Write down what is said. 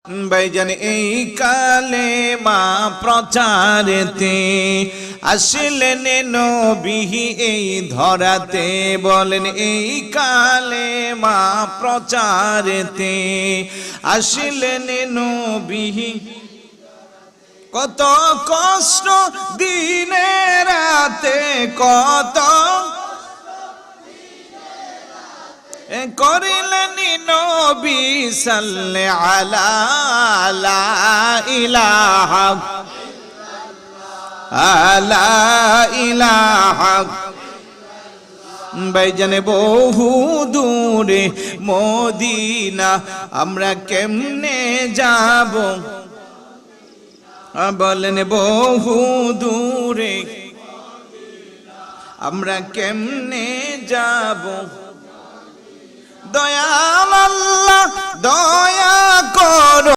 ভাইজান এই কালেমা প্রচারেতে আসলেন নবী এই ধরাতে, বলেন এই কালেমা প্রচারেতে আসলেন নবী। কত কষ্ট দিনে রাতে, কত করিলেন নবী সাল্লাল্লাহু আলা ইলাহা আলা ইলাহা। ভাইজান বহু দূরে মদিনা আমরা কেমনে যাব, বলেন বহু দূরে আমরা কেমনে যাব। দয়াল আল্লাহ দয়া করো।